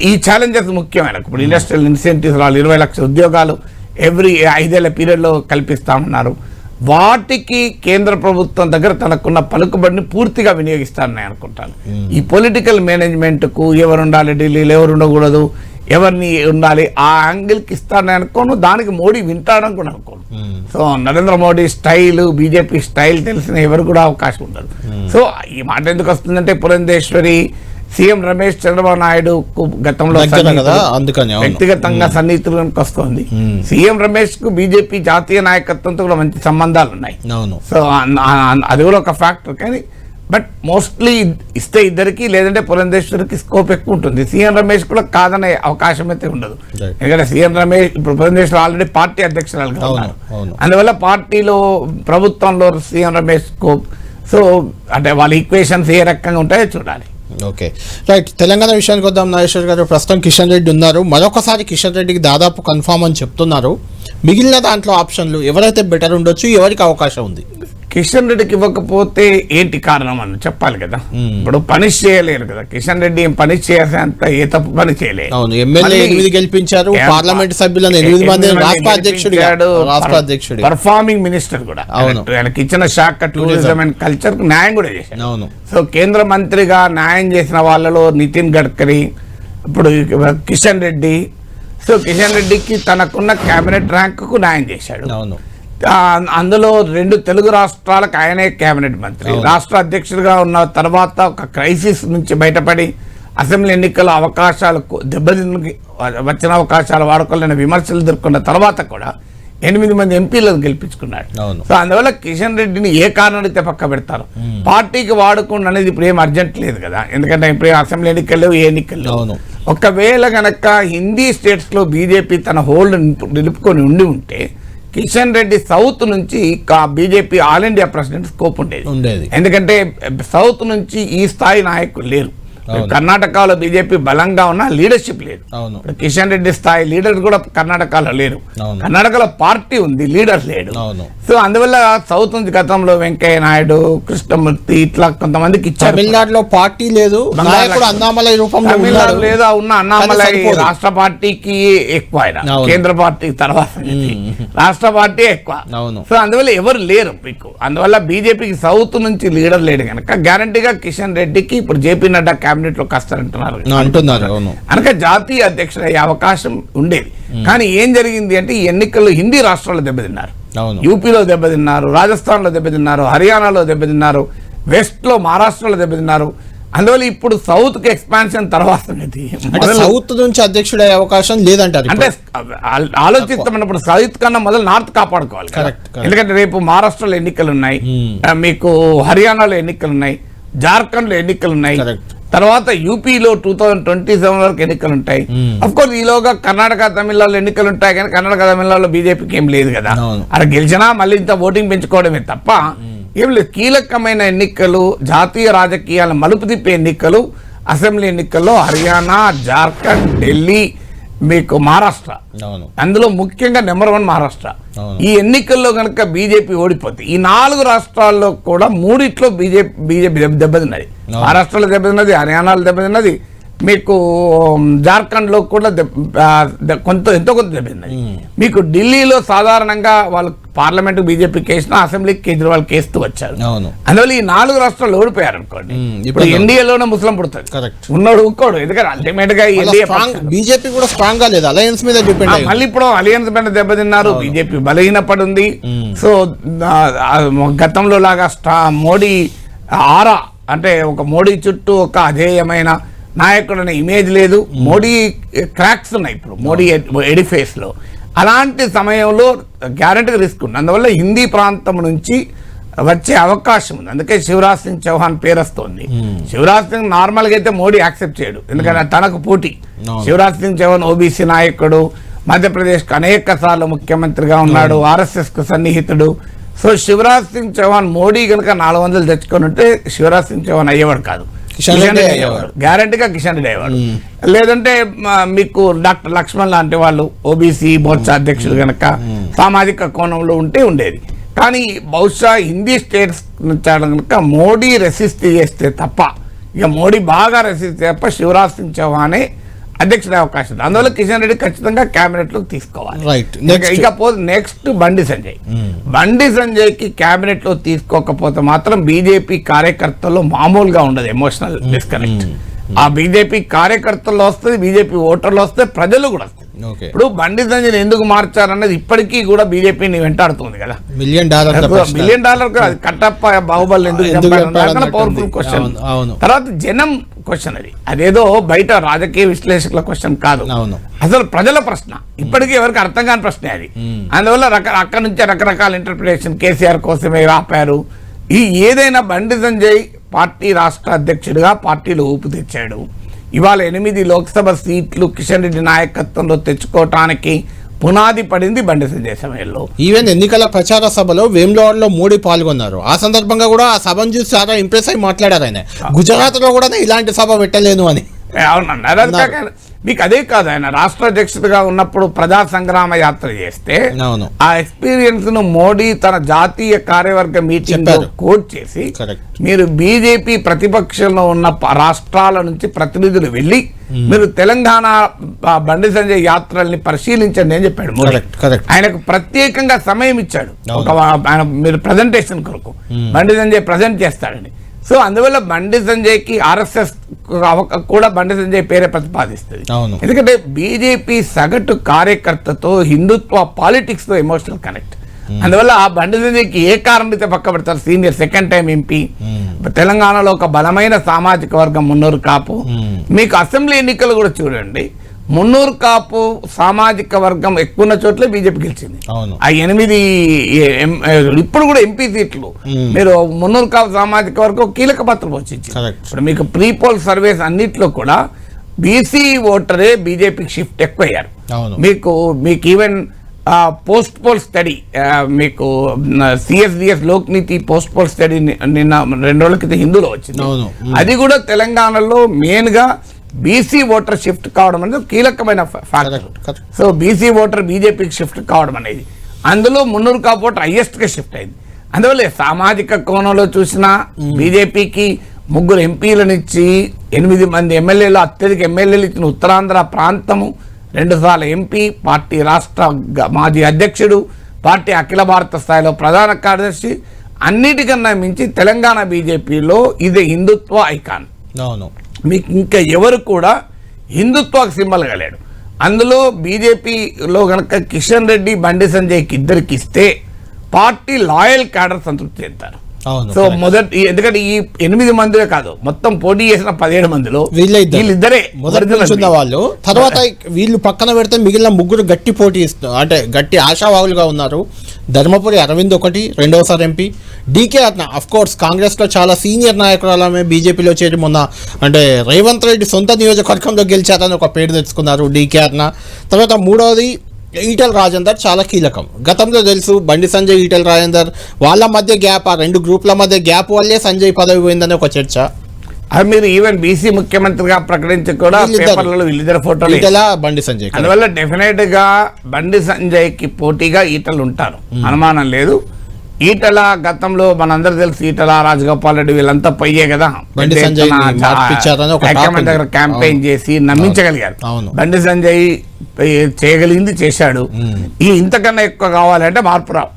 ఈ ఛాలెంజెస్ ముఖ్యం ఆయనకు. ఇప్పుడు ఇండస్ట్రియల్ ఇన్సెంటివ్స్ 20 లక్షల ఉద్యోగాలు ఎవ్రీ 5 ఏళ్ల పీరియడ్లో కల్పిస్తామన్నారు. వాటికి కేంద్ర ప్రభుత్వం దగ్గర తనకున్న పలుకుబడిని పూర్తిగా వినియోగిస్తారని అనుకుంటాను. ఈ పొలిటికల్ మేనేజ్మెంట్కు ఎవరు ఉండాలి ఢిల్లీలో, ఎవరు ఉండకూడదు, ఎవరిని ఉండాలి, ఆ యాంగిల్కి ఇస్తారని అనుకోను. దానికి మోడీ వింటాడని కూడా అనుకోను. So Narendra Modi style, BJP style తెలిసిన ఎవరు కూడా అవకాశం ఉండదు. సో ఈ మాట ఎందుకు వస్తుందంటే పురంధేశ్వరి సీఎం రమేష్ చంద్రబాబు నాయుడు గతంలో వ్యక్తిగతంగా సన్నిహితులు వస్తుంది. సీఎం రమేష్ కు బీజేపీ జాతీయ నాయకత్వంతో కూడా మంచి సంబంధాలు ఉన్నాయి. సో అది కూడా ఒక ఫ్యాక్టర్. కానీ బట్ మోస్ట్లీ ఇస్తే ఇద్దరికి, లేదంటే పురంధేశ్వరికి స్కోప్ ఎక్కువ ఉంటుంది. సీఎం రమేష్ కూడా కాదనే అవకాశం అయితే ఉండదు. ఎందుకంటే సీఎం రమేష్ ఇప్పుడు పురంధేశ్వర్ ఆల్రెడీ పార్టీ అధ్యక్షురాలుగా ఉన్నారు. అందువల్ల పార్టీలో ప్రభుత్వంలో సీఎం రమేష్ స్కోప్. సో అంటే వాళ్ళ ఈక్వేషన్స్ ఏ రకంగా ఉంటాయో చూడాలి. Okay, right. తెలంగాణ విషయానికి వద్దాం నాగేశ్వర్ గారు. ప్రస్తుతం కిషన్ రెడ్డి ఉన్నారు. మరొకసారి కిషన్ రెడ్డికి దాదాపు కన్ఫామ్ అని చెప్తున్నారు. మిగిలిన దాంట్లో ఆప్షన్లు ఎవరైతే బెటర్ ఉండొచ్చు, ఎవరికి అవకాశం ఉంది? కిషన్ రెడ్డికి ఇవ్వకపోతే ఏంటి కారణం అని చెప్పాలి కదా. ఇప్పుడు పనిష్ చేయలేరు కదా కిషన్ రెడ్డి. ఏం పనిష్ చేసేంత ఏ తప్పు పని చేయలేదు. ఎమ్మెల్యే 8 గెలిపించారు, పార్లమెంట్ సభ్యులను 8 మంది రాష్ట్ర అధ్యక్షుడు, పర్ఫార్మింగ్ మినిస్టర్ కూడా. ఆయనకి ఇచ్చిన శాఖ టూరిజం అండ్ కల్చర్ కు న్యాయం కూడా చేశారు. సో కేంద్ర మంత్రిగా న్యాయం చేసిన వాళ్ళలో నితిన్ గడ్కరీ, ఇప్పుడు కిషన్ రెడ్డి. సో కిషన్ రెడ్డికి తనకున్న కేబినెట్ ర్యాంక్ కు న్యాయం చేశాడు. అందులో 2 తెలుగు రాష్ట్రాలకు ఆయనే కేబినెట్ మంత్రి. రాష్ట్ర అధ్యక్షుడిగా ఉన్న తర్వాత ఒక క్రైసిస్ నుంచి బయటపడి అసెంబ్లీ ఎన్నికల అవకాశాలు వచ్చిన అవకాశాలు వాడుకోలేని విమర్శలు ఎదుర్కొన్న తర్వాత కూడా 8 మంది ఎంపీలను గెలిపించుకున్నాడు. సో అందువల్ల కిషన్ రెడ్డిని ఏ కారణాలైతే పక్క పెడతారు, పార్టీకి వాడుకోండి అనేది ఇప్పుడు ఏం అర్జెంట్ లేదు కదా. ఎందుకంటే ఇప్పుడు అసెంబ్లీ ఎన్నికలు లేవు, ఏ ఎన్నికలు లేవు. ఒకవేళ గనక హిందీ స్టేట్స్ లో బీజేపీ తన హోల్డ్ నిలుపుకొని ఉంటే కిషన్ రెడ్డి సౌత్ నుంచి BJP all India president scope ఉండేది. ఎందుకంటే సౌత్ నుంచి ఈ స్థాయి నాయకులు లేరు. కర్ణాటకలో బీజేపీ బలంగా ఉన్న లీడర్షిప్ లేదు. కిషన్ రెడ్డి స్థాయి లీడర్ కూడా కర్ణాటకలో లేరు. కర్ణాటకలో పార్టీ ఉంది, లీడర్ లేడు. సో అందువల్ల సౌత్ నుంచి గతంలో వెంకయ్య నాయుడు, కృష్ణమూర్తి ఇట్లా కొంతమందికి ఇచ్చారు. తమిళనాడులో పార్టీ లేదు, లేదా ఉన్న అన్నామలై రాష్ట్ర పార్టీకి ఎక్కువ, ఆయన కేంద్ర పార్టీ తర్వాత రాష్ట్ర పార్టీ ఎక్కువ. సో అందువల్ల ఎవరు లేరు మీకు. అందువల్ల బీజేపీకి సౌత్ నుంచి లీడర్ లేడు కనుక గ్యారంటీగా కిషన్ రెడ్డికి ఇప్పుడు జేపీ నడ్డా కేబినెట్ లోకి వస్తారంటున్నారు. కనుక జాతీయ అధ్యక్షుడు అయ్యే అవకాశం ఉండేది. కానీ ఏం జరిగింది అంటే ఈ ఎన్నికల్లో హిందీ రాష్ట్రాల్లో దెబ్బతిన్నారు. యూపీలో దెబ్బతిన్నారు, రాజస్థాన్ లో దెబ్బతిన్నారు, హర్యానాలో దెబ్బతిన్నారు, వెస్ట్ లో మహారాష్ట్రలో దెబ్బతిన్నారు. అందువల్ల ఇప్పుడు సౌత్ కి ఎక్స్పాన్షన్ తర్వాత సౌత్ నుంచి అధ్యక్షుడు అయ్యే అవకాశం లేదంటారు. అంటే ఆలోచిస్తామన్నప్పుడు సౌత్ కన్నా మొదలు నార్త్ కాపాడుకోవాలి. ఎందుకంటే రేపు మహారాష్ట్రలో ఎన్నికలు ఉన్నాయి, మీకు హర్యానాలో ఎన్నికలు ఉన్నాయి, జార్ఖండ్ లో ఎన్నికలు ఉన్నాయి, తర్వాత యూపీలో 2027 వరకు ఎన్నికలు ఉంటాయి. అఫ్ కోర్స్ ఈలోగా కర్ణాటక తమిళనాడులో ఎన్నికలు ఉంటాయి. కానీ కర్ణాటక తమిళనాడులో బీజేపీకి ఏం లేదు కదా. అక్కడ గెలిచినా మళ్ళీ ఇంత ఓటింగ్ పెంచుకోవడమే తప్ప ఏం లేదు. కీలకమైన ఎన్నికలు, జాతీయ రాజకీయాల మలుపు తిప్పే ఎన్నికలు, అసెంబ్లీ ఎన్నికల్లో హర్యానా, జార్ఖండ్, ఢిల్లీ, మీకు మహారాష్ట్ర, అందులో ముఖ్యంగా నెంబర్ 1 మహారాష్ట్ర. ఈ ఎన్నికల్లో కనుక బీజేపీ ఓడిపోతే ఈ 4 రాష్ట్రాల్లో కూడా 3 బీజేపీ దెబ్బతిన్నది. మహారాష్ట్రలో దెబ్బతిన్నది, హర్యానాలో దెబ్బతిన్నది, మీకు జార్ఖండ్ లో కూడా ఎంతో కొంత దెబ్బతిన్నది. మీకు ఢిల్లీలో సాధారణంగా వాళ్ళు పార్లమెంట్ బీజేపీకి వేసినా అసెంబ్లీకి కేజ్రీవాల్ కేస్తూ వచ్చారు. అందువల్ల ఈ 4 రాష్ట్రాలు ఓడిపోయారు అనుకోండి. ఇప్పుడు ఎన్డీఏలోనే ముస్లిం పుడుతుంది, ఉన్నాడు ఇంకోడు. ఎందుకంటే అల్టిమేట్ గా బీజేపీ కూడా స్ట్రాంగ్ గా లేదు, అలయన్స్ మీద డిపెండ్. మళ్ళీ ఇప్పుడు అలయన్స్ మీద దెబ్బతిన్నారు. బీజేపీ బలహీనపడింది. సో గతంలో లాగా మోడీ ఆరా అంటే ఒక మోడీ చుట్టూ ఒక అధేయమైన నాయకుడు అనే ఇమేజ్ లేదు. మోడీ క్రాక్స్ ఉన్నాయి ఇప్పుడు మోడీ ఎడిఫేస్ లో. అలాంటి సమయంలో గ్యారంటీగా రిస్క్ ఉంది. అందువల్ల హిందీ ప్రాంతం నుంచి వచ్చే అవకాశం ఉంది. అందుకే శివరాజ్ సింగ్ చౌహాన్ పేరు వస్తుంది. శివరాజ్ సింగ్ నార్మల్గా అయితే మోడీ యాక్సెప్ట్ చేయడు, ఎందుకంటే తనకు పోటీ. శివరాజ్ సింగ్ చౌహాన్ ఓబీసీ నాయకుడు, మధ్యప్రదేశ్కు అనేక సార్లు ముఖ్యమంత్రిగా ఉన్నాడు, ఆర్ఎస్ఎస్ కు సన్నిహితుడు. సో శివరాజ్ సింగ్ చౌహాన్ మోడీ కనుక 400 తెచ్చుకొని ఉంటే శివరాజ్ సింగ్ చౌహాన్ అయ్యేవాడు కాదు, గ్యారంటీగా కిషన్ రెడ్డి అయ్యేవాడు. లేదంటే మీకు డాక్టర్ లక్ష్మణ్ లాంటి వాళ్ళు ఓబీసీ మోర్చా అధ్యక్షుడు కనుక సామాజిక కోణంలో ఉండేది. కానీ బహుశా హిందీ స్టేట్స్ నుంచి కనుక మోడీ రెసిస్ట్ చేస్తే తప్ప, ఇక మోడీ బాగా రెసిస్ట్ తప్ప శివరాజ్ సింగ్ చౌహానే అధ్యక్షుడు అవకాశం ఉంది. అందువల్ల కిషన్ రెడ్డి ఖచ్చితంగా కేబినెట్ లో తీసుకోవాలి. ఇకపోతే నెక్స్ట్ బండి సంజయ్ కి కేబినెట్ లో తీసుకోకపోతే మాత్రం బీజేపీ కార్యకర్తల్లో మామూలుగా ఉండదు ఎమోషనల్ డిస్కనెక్ట్. ఆ బీజేపీ కార్యకర్తల్లో వస్తుంది, బీజేపీ ఓటర్లు వస్తే ప్రజలు కూడా వస్తుంది. ఇప్పుడు బండి సంజయ్ ఎందుకు మార్చారన్నది ఇప్పటికీ కూడా బీజేపీని వెంటాడుతుంది కదా. $1 మిలియన్ కట్టప్ప బాహుబలి ఎందుకు పవర్ఫుల్ క్వశ్చన్. తర్వాత జనం క్వశ్చన్, అదేదో బయట రాజకీయ విశ్లేషకుల క్వశ్చన్ కాదు, అసలు ప్రజల ప్రశ్న. ఇప్పటికీ ఎవరికి అర్థం కాని ప్రశ్నే అది. అందువల్ల అక్కడి నుంచే రకరకాల ఇంటర్ప్రిటేషన్. కేసీఆర్ కోసమే ఆపారు. ఈ ఏదైనా బండి సంజయ్ పార్టీ రాష్ట్ర అధ్యక్షుడిగా పార్టీలో ఊపు తెచ్చాడు. ఇవాళ 8 లోక్సభ సీట్లు కిషన్ రెడ్డి నాయకత్వంలో తెచ్చుకోవటానికి పునాది పడింది బండి సంజయ్ సమయంలో. ఈవెన్ ఎన్నికల ప్రచార సభలో వేములవాడలో మోడీ పాల్గొన్నారు. ఆ సందర్భంగా కూడా ఆ సభను చూసి చాలా ఇంప్రెస్ అయి మాట్లాడారు ఆయన. గుజరాత్ లో కూడా ఇలాంటి సభ పెట్టలేను అని. అవునండి, మీకు అదే కాదు, ఆయన రాష్ట్ర అధ్యక్షుడిగా ఉన్నప్పుడు ప్రజా సంగ్రామ యాత్ర చేస్తే ఆ ఎక్స్పీరియన్స్ ను మోడీ తన జాతీయ కార్యవర్గ మీటింగ్ లో కోట్ చేసి, మీరు బీజేపీ ప్రతిపక్షంలో ఉన్న రాష్ట్రాల నుంచి ప్రతినిధులు వెళ్లి మీరు తెలంగాణ బండి సంజయ్ యాత్రల్ని పరిశీలించండి అని చెప్పాడు మోడీ. ఆయనకు ప్రత్యేకంగా సమయం ఇచ్చాడు మీరు ప్రజెంటేషన్ కొరకు. బండి సంజయ్ ప్రజెంట్ చేస్తాడని. సో అందువల్ల బండి సంజయ్కి ఆర్ఎస్ఎస్ కూడా బండి సంజయ్ పేరే ప్రతిపాదిస్తుంది. ఎందుకంటే బీజేపీ సగటు కార్యకర్తతో హిందుత్వ పాలిటిక్స్ తో ఎమోషనల్ కనెక్ట్. అందువల్ల ఆ బండి సంజయ్కి ఏ కారణంతో పక్క పెడతారు. సీనియర్ సెకండ్ టైం ఎంపీ, తెలంగాణలో ఒక బలమైన సామాజిక వర్గం మున్నూరు కాపు. మీకు అసెంబ్లీ ఎన్నికలు కూడా చూడండి, మున్నూరు కాపు సామాజిక వర్గం ఎక్కువ ఉన్న చోట్లే బీజేపీ గెలిచింది. ఆ 8 ఇప్పుడు కూడా ఎంపీ సీట్లు మీరు మున్నూరు కాపు సామాజిక వర్గం కీలక పాత్ర పోషించింది. ఇప్పుడు మీకు ప్రీ పోల్ సర్వేస్ అన్నిట్లో కూడా బీసీ ఓటరే బీజేపీకి షిఫ్ట్ ఎక్కువ అయ్యారు. మీకు ఈవెన్ పోస్ట్ పోల్ స్టడీ, మీకు సిఎస్డిఎస్ లోక్ నీతి పోస్ట్ పోల్ స్టడీ నిన్న 2 రోజుల క్రితం హిందూలో వచ్చింది. అది కూడా తెలంగాణలో మెయిన్ గా బీసీ ఓటర్ షిఫ్ట్ కావడం అనేది కీలకమైన ఫ్యాక్టర్. సో బీసీ ఓటర్ బీజేపీకి షిఫ్ట్ కావడం అనేది, అందులో మున్నూరు కాపు ఓటర్ హైయెస్ట్ గా షిఫ్ట్ అయింది. అందువల్ల సామాజిక కోణంలో చూసినా బీజేపీకి 3 ఎంపీలనిచ్చి 8 మంది ఎమ్మెల్యేలు, అత్యధిక ఎమ్మెల్యేలు ఇచ్చిన ఉత్తరాంధ్ర ప్రాంతము, 2 సార్లు ఎంపీ, పార్టీ రాష్ట్ర మాజీ అధ్యక్షుడు, పార్టీ అఖిల భారత స్థాయిలో ప్రధాన కార్యదర్శి, అన్నిటికన్నా మించి తెలంగాణ బీజేపీలో ఇది హిందుత్వ ఐకాన్. మీకు ఇంకా ఎవరు కూడా హిందుత్వకు సింబల్ గలేడు. అందులో బీజేపీలో గనక కిషన్ రెడ్డి బండి సంజయ్కి ఇద్దరికి ఇస్తే పార్టీ లాయల్ క్యాడర్ సంతృప్తి చెందుతారు. సో మొదటి, ఎందుకంటే ఈ 8 మందిలో కాదు, మొత్తం పోటీ చేసిన 17 మందిలో వీళ్ళిద్దరే మొదటి వాళ్ళు. తర్వాత వీళ్ళు పక్కన పెడితే మిగిలిన 3 గట్టి పోటీ అంటే గట్టి ఆశావాహులుగా ఉన్నారు. ధర్మపురి అరవింద్ ఒకటి, 2వసారి MP. DK Aruna of course Congress లో చాలా సీనియర్ నాయకురాలమే బీజేపీలో చేరి మొన్న అంటే రేవంత్ రెడ్డి సొంత నియోజకవర్గంలో గెలిచారని ఒక పేరు తెచ్చుకున్నారు డీకే అర్ణ. తర్వాత 3వది ఈటెల రాజేందర్ చాలా కీలకం. గతంలో తెలుసు బండి సంజయ్, ఈటెల రాజేందర్ వాళ్ళ మధ్య గ్యాప్, ఆ 2 గ్రూపుల మధ్య గ్యాప్ వల్లే సంజయ్ పదవి పోయిందని ఒక చర్చ. అది మీరు ఈవెన్ బీసీ ముఖ్యమంత్రిగా ప్రకటించి కూడా పేపర్లలో వీళ్ళిద్దరు ఫోటోలు, ఈటెల బండి సంజయ్. అందువల్ల డెఫినెట్ గా బండి సంజయ్ కి పోటీగా ఈటలు ఉంటారు, అనుమానం లేదు. ఈటల గతంలో మనందరూ తెలుసు, ఈటల రాజగోపాల్ రెడ్డి వీళ్ళంతా పోయే కదా దగ్గర క్యాంపెయిన్ చేసి నమ్మించగలిగారు. బండి సంజయ్ చేయగలిగింది చేశాడు. ఈ ఇంతకన్నా ఎక్కువ కావాలంటే మార్పు రావు.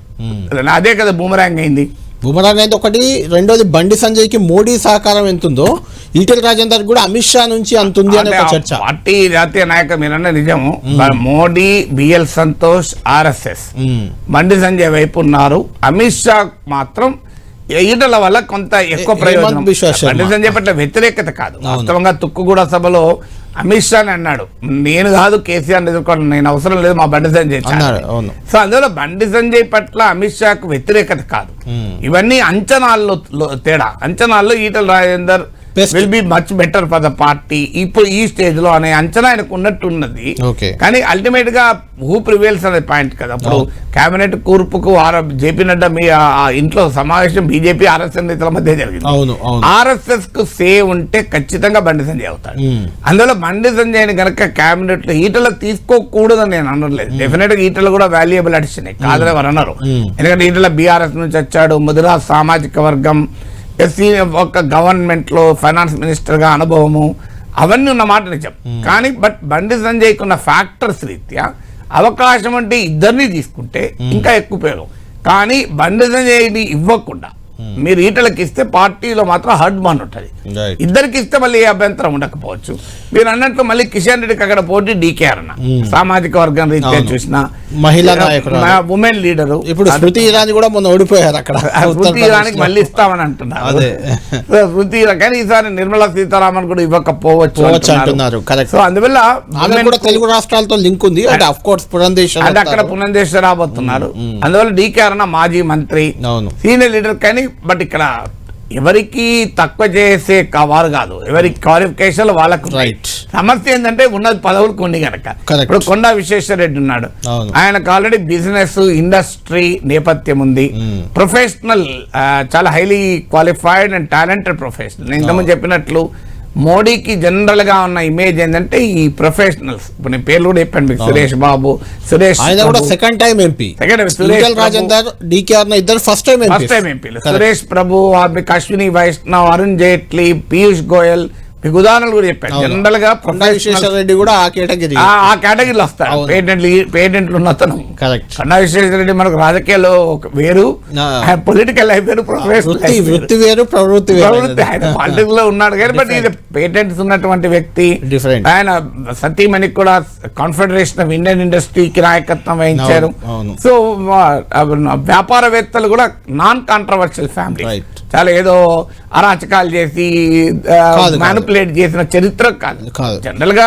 అదే కదా బూమరాంగ్ అయింది. బూమరాంగ్ అయితే ఒకటి. 2వది బండి సంజయ్కి మోడీ సహకారం ఎంతుందో ఈటెల రాజేందర్ కూడా అమిత్ షా నుంచి అంతుంది అనే ఒక చర్చ. పార్టీ జాతీయ నాయకులు మీరన్న నిజము. మోడీ, బిఎల్ సంతోష్, ఆర్ఎస్ఎస్ బండి సంజయ్ వైపు ఉన్నారు. అమిత్ షా మాత్రం ఈటల వల్ల కొంత ఎక్కువ ప్రయోజనం. బండి సంజయ్ పట్ల వ్యతిరేకత కాదు. వాస్తవంగా తుక్కుగూడ సభలో అమిత్ షా అన్నాడు, నేను కాదు కేసీఆర్ ఎదుర్కోండి, నేను అవసరం లేదు, మా బండి సంజయ్. సో అందువల్ల బండి సంజయ్ పట్ల అమిత్ షాకు వ్యతిరేకత కాదు, ఇవన్నీ అంచనాల్లో తేడా. అంచనాల్లో Etela Rajender will be much better for the party ఇప్పుడు ఈ స్టేజ్ లో అనే అంచనా ఆయనకు ఉన్నట్టున్నది. కానీ అల్టిమేట్ గా హూ ప్రివేల్స్ అనే పాయింట్ కదా. అప్పుడు కేబినెట్ కూర్పుకు జేపీ నడ్డా మీ ఇంట్లో సమావేశం బీజేపీ ఆర్ఎస్ఎస్ నేతల మధ్య జరిగింది. ఆర్ఎస్ఎస్ కు సే ఉంటే ఖచ్చితంగా బండి సంజయ్ అవుతాడు. అందువల్ల బండి సంజయ్ గనక కేబినెట్ లో ఈటల తీసుకోకూడదని నేను అనలేదు. డెఫినెట్ గా ఈటలు కూడా వాల్యుయబుల్ అడిషన్ కాదని వారు అన్నారు. ఎందుకంటే ఈటల బీఆర్ఎస్ నుంచి వచ్చాడు, ముదిరాజ్ సామాజిక వర్గం, ఒక గవర్నమెంట్ లో ఫైనాన్స్ మినిస్టర్ గా అనుభవము, అవన్నీ ఉన్న మాట నిజం. కానీ బట్ బండి సంజయ్కి ఉన్న ఫ్యాక్టర్స్ రీత్యా అవకాశం అంటే ఇద్దరిని తీసుకుంటే ఇంకా ఎక్కువ ఉపయోగం. కానీ బండి సంజయ్ని ఇవ్వకుండా మీరు ఈటలకి ఇస్తే పార్టీలో మాత్రం హర్డ్ బాన్ ఉంటుంది. ఇద్దరికి ఇస్తే మళ్ళీ ఏ అభ్యంతరం ఉండకపోవచ్చు. మీరు అన్నట్లు మళ్ళీ కిషన్ రెడ్డికి అక్కడ పోటీ డీకేఆర్ అన్న సామాజిక వర్గం రీత్యా చూసిన మహిళా నాయకుడు, ఉమెన్ లీడరు. ఇప్పుడు స్మృతి ఇరానీ కూడా మొన్న ఓడిపోయారు అక్కడ. స్మృతి ఇరానీకి మళ్ళీ ఇస్తామని అంటున్నారు. స్మృతి ఇరానీ కానీ ఈసారి నిర్మలా సీతారామన్ కూడా ఇవ్వకపోవచ్చు అంటున్నారు. సో అందువల్ల తెలుగు రాష్ట్రాలతో లింక్ ఉంది అంటే అఫ్ కోర్స్ అంటే అక్కడ పురంధేశ్వర రాబోతున్నారు. అందువల్ల డీకేఆర్ అన్న మాజీ మంత్రి, సీనియర్ లీడర్. కానీ బట్ ఇక్కడ ఎవరికి తక్కువ చేసే వారు కాదు, ఎవరికి క్వాలిఫికేషన్ వాళ్ళకు. సమస్య ఏంటంటే ఉన్నది పదవులు కొన్ని కనుక. ఇప్పుడు కొండా విశ్వేశ్వరరెడ్డి ఉన్నాడు, ఆయనకు ఆల్రెడీ బిజినెస్ ఇండస్ట్రీ నేపథ్యం ఉంది, ప్రొఫెషనల్, చాలా highly qualified and talented professional. నేను ఇంతకుముందు చెప్పినట్లు మోడీకి జనరల్ గా ఉన్న ఇమేజ్ ఏంటంటే ఈ ప్రొఫెషనల్స్. ఇప్పుడు నేను పేర్లు కూడా చెప్పాను మీకు, Suresh Babu, second time MP, Suresh Prabhu, Ashwini Vaishnav, Arun Jaitley, Piyush Goyal, మీకు ఉదాహరణలు కూడా చెప్పాను. జనరల్ గా విశ్వేశ్వరరెడ్డి కూడా ఆ కేటగిరీలో వస్తాడు. పేటెంట్లు ఉన్న అతను కొండా విశ్వేశ్వరరెడ్డి మనకు రాజకీయాల్లో వేరు, పొలిటికల్ లైఫ్ వేరు, వృత్తి వేరు, ప్రవృత్తి ఆయన పాలిటిక్స్ లో ఉన్నాడు కానీ బట్ ఇది పేటెంట్స్ ఉన్నటువంటి వ్యక్తి. ఆయన సతీమణికి కూడా కాన్ఫెడరేషన్ ఆఫ్ ఇండియన్ ఇండస్ట్రీకి నాయకత్వం వహించారు. సో వ్యాపారవేత్తలు కూడా నాన్ కాంట్రవర్షియల్ ఫ్యామిలీ, చాలా ఏదో అరాచకాలు చేసి మ్యానిపులేట్ చేసిన చరిత్ర కాదు. జనరల్ గా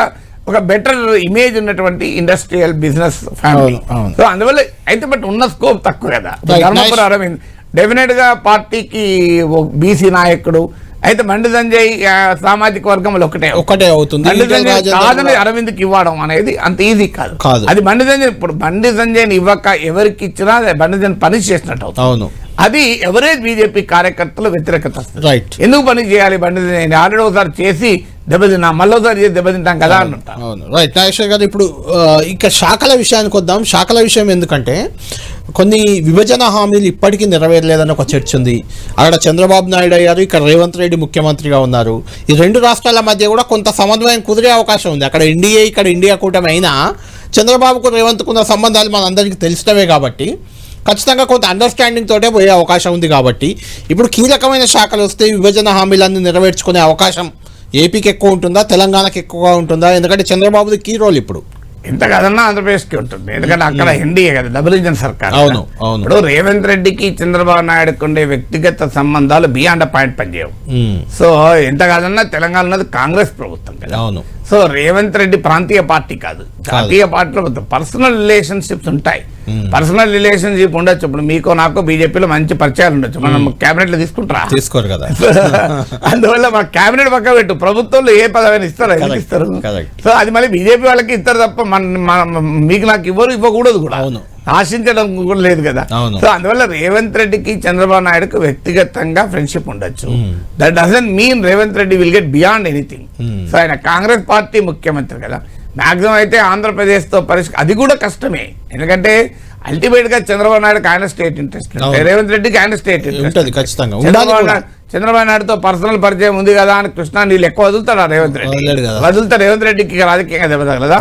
ఒక బెటర్ ఇమేజ్ ఉన్నటువంటి ఇండస్ట్రియల్ బిజినెస్ ఫ్యామిలీ. సో అందువల్ల అయితే బట్ ఉన్న స్కోప్ తక్కువ కదా. ధర్మపురి అరవింద్ డెఫినెట్ గా పార్టీకి బీసీ నాయకుడు అయితే, బండి సంజయ్ సామాజిక వర్గంలో ఒకటే అవుతుంది. బండి సంజయ్ కాదని అరవింద్కి ఇవ్వడం అనేది అంత ఈజీ కాదు. అది బండి సంజయ్, ఇప్పుడు బండి సంజయ్ని ఇవ్వక ఎవరికి ఇచ్చినా బండి సంజయ్ పని చేసినట్టు అవుతుంది. అది ఎవరేజ్ బీజేపీ కార్యకర్తలు వ్యతిరేకత. ఎందుకు పని చేయాలి బండి సంజయ్, ఆల్రెడీ ఒకసారి చేసి దెబ్బతిన్నా, మళ్ళీసారి చేసి దెబ్బతింటాం కదా అంటాం. రైట్ నాగేశ్వర్ గారు, ఇప్పుడు ఇక శాఖల విషయానికి వద్దాం. శాఖల విషయం ఎందుకంటే కొన్ని విభజన హామీలు ఇప్పటికీ నెరవేరలేదని ఒక చర్చ ఉంది. అక్కడ చంద్రబాబు నాయుడు అయ్యారు, ఇక్కడ రేవంత్ రెడ్డి ముఖ్యమంత్రిగా ఉన్నారు. ఈ రెండు రాష్ట్రాల మధ్య కూడా కొంత సమన్వయం కుదిరే అవకాశం ఉంది. అక్కడ ఎన్డీఏ, ఇక్కడ ఇండియా కూటమి అయినా చంద్రబాబుకు రేవంత్కున్న సంబంధాలు మనందరికీ తెలిసినవే కాబట్టి ఖచ్చితంగా కొంత అండర్స్టాండింగ్ తోటే పోయే అవకాశం ఉంది. కాబట్టి ఇప్పుడు కీలకమైన శాఖలు వస్తే విభజన హామీలన్నీ నెరవేర్చుకునే అవకాశం ఏపీకి ఎక్కువ ఉంటుందా, తెలంగాణకి ఎక్కువగా ఉంటుందా? ఎందుకంటే చంద్రబాబుది కీ రోల్ ఇప్పుడు ఎంత కదన్నా ఆంధ్రప్రదేశ్కి ఉంటుంది. ఎందుకంటే అక్కడ ఎన్డీఏ కదా, డబుల్ ఇంజన్ సర్కార్. ఇప్పుడు రేవంత్ రెడ్డికి చంద్రబాబు నాయుడుకి ఉండే వ్యక్తిగత సంబంధాలు బియాండ్ పాయింట్ పనిచేయవు. సో ఎంత కాదన్నా తెలంగాణ ఉన్నది కాంగ్రెస్ ప్రభుత్వం కదా. సో రేవంత్ రెడ్డి ప్రాంతీయ పార్టీ కాదు, జాతీయ పార్టీలో పర్సనల్ రిలేషన్షిప్స్ ఉంటాయి. పర్సనల్ రిలేషన్షిప్ ఉండొచ్చు. ఇప్పుడు మీకు నాకు బీజేపీలో మంచి పరిచయాలు ఉండొచ్చు, మనం క్యాబినెట్ లో తీసుకోరు కదా. అందువల్ల మన క్యాబినెట్ పక్క పెట్టు, ప్రభుత్వంలో ఏ పదవిని ఇస్తారు. సో అది మళ్ళీ బీజేపీ వాళ్ళకి ఇస్తారు తప్ప మీకు నాకు ఇవ్వకూడదు కూడా, ఆశించడం కూడా లేదు కదా. సో అందువల్ల రేవంత్ రెడ్డికి చంద్రబాబు నాయుడుకు వ్యక్తిగతంగా ఫ్రెండ్షిప్ ఉండొచ్చు. That doesn't mean Revanth Reddy will get beyond anything. So ఆయన కాంగ్రెస్ పార్టీ ముఖ్యమంత్రి కదా. మాక్సిమం అయితే ఆంధ్రప్రదేశ్ తో అది కూడా కష్టమే. ఎందుకంటే అల్టిమేట్ గా చంద్రబాబు నాయుడుకి ఆయన స్టేట్ ఇంట్రెస్ట్, రేవంత్ రెడ్డికి ఆయన స్టేట్ ఇంట్రెస్ట్. చంద్రబాబు నాయుడుతో పర్సనల్ పరిచయం ఉంది కదా అని కృష్ణా నీళ్ళు ఎక్కువ వదులుతాడా రేవంత్ రెడ్డి? వదులుతా రేవంత్ రెడ్డికి రాజకీయంగా దెబ్బతగలదా?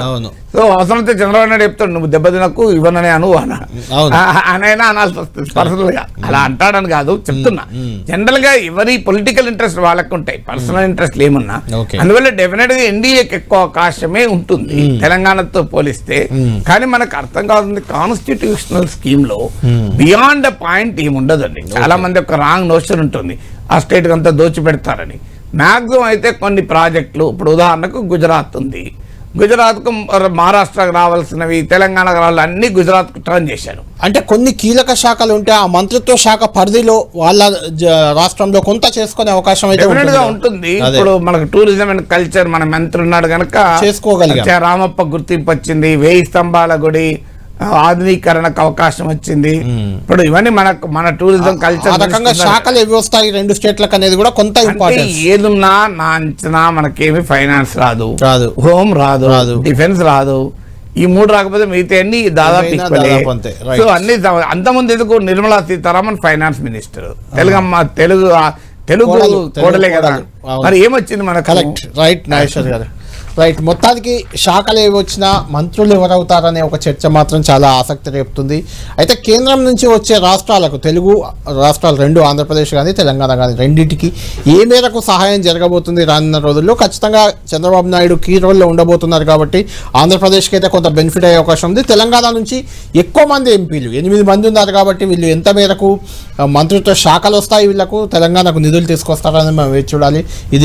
సో అవసరమైతే చంద్రబాబు నాయుడు చెప్తాడు నువ్వు దెబ్బతినకు ఇవ్వనని అనైనా అనాల్సి వస్తుంది పర్సనల్ గా. అలా అంటాడని కాదు చెప్తున్నా. జనరల్ గా ఎవరి పొలిటికల్ ఇంట్రెస్ట్ వాళ్ళకు ఉంటాయి, పర్సనల్ ఇంట్రెస్ట్ ఏమున్నా. అందువల్ల డెఫినెట్ గా ఎన్డీఏకి ఎక్కువ అవకాశమే ఉంటుంది తెలంగాణతో పోలిస్తే. కానీ మనకు అర్థం కావాల్సింది కాన్స్టిట్యూషనల్ స్కీమ్ లో బియాండ్ అ పాయింట్ ఏముండదండి. చాలా మంది ఒక రాంగ్ నోషన్ ఉంటుంది, ఆ స్టేట్ అంతా దోచిపెడతారని. మ్యాక్సిమం అయితే కొన్ని ప్రాజెక్టులు, ఇప్పుడు ఉదాహరణకు గుజరాత్ ఉంది, గుజరాత్కు మహారాష్ట్రకు రావాల్సినవి తెలంగాణకు రావాలి అన్ని గుజరాత్కు టర్న్ చేశారు. అంటే కొన్ని కీలక శాఖలు ఉంటే ఆ మంత్రిత్వ శాఖ పరిధిలో వాళ్ళ రాష్ట్రంలో కొంత చేసుకునే అవకాశం అయితే ఉంటుంది. ఇప్పుడు మనకు టూరిజం అండ్ కల్చర్ మన మంత్రి ఉన్నాడు కనుక చేసుకోగలిగా. రామప్ప గుర్తింపు వచ్చింది, 1000 స్తంభాల గుడి ఆధునీకరణకు అవకాశం వచ్చింది. ఇప్పుడు ఇవన్నీ మన టూరిజం కల్చర్ శాఖలు ఏవి వస్తాయి రెండు స్టేట్లకు అనేది కూడా కొంత ఇంపార్టెంట్. ఏదున్నా నా అంచనా మనకేమి ఫైనాన్స్ రాదు, హోమ్ రాదు, డిఫెన్స్ రాదు. ఈ 3 రాకపోతే మిగతా అన్ని దాదాపు. సో అన్ని అంతకుముందు ఎందుకు నిర్మలా సీతారామన్ ఫైనాన్స్ మినిస్టర్, తెలుగు కోడలే కదా. మరి ఏమొచ్చింది మనకు? కరెక్ట్, రైట్ నాగేశ్వర్ గారు. రైట్, మొత్తానికి శాఖలు ఏవి వచ్చినా మంత్రులు ఎవరవుతారనే ఒక చర్చ మాత్రం చాలా ఆసక్తి రేపుతుంది. అయితే కేంద్రం నుంచి వచ్చే రాష్ట్రాలకు, తెలుగు రాష్ట్రాలు రెండు, ఆంధ్రప్రదేశ్ కానీ తెలంగాణ కానీ రెండింటికి ఏ మేరకు సహాయం జరగబోతుంది రానున్న రోజుల్లో? ఖచ్చితంగా చంద్రబాబు నాయుడు కీ రోల్లో ఉండబోతున్నారు కాబట్టి ఆంధ్రప్రదేశ్కి అయితే కొంత బెనిఫిట్ అయ్యే అవకాశం ఉంది. తెలంగాణ నుంచి ఎక్కువ మంది ఎంపీలు 8 మంది ఉన్నారు కాబట్టి వీళ్ళు ఎంత మేరకు మంత్రిత్వ శాఖలు వస్తాయి, వీళ్ళకు తెలంగాణకు నిధులు తీసుకొస్తారని మనం వేచి చూడాలి. ఇది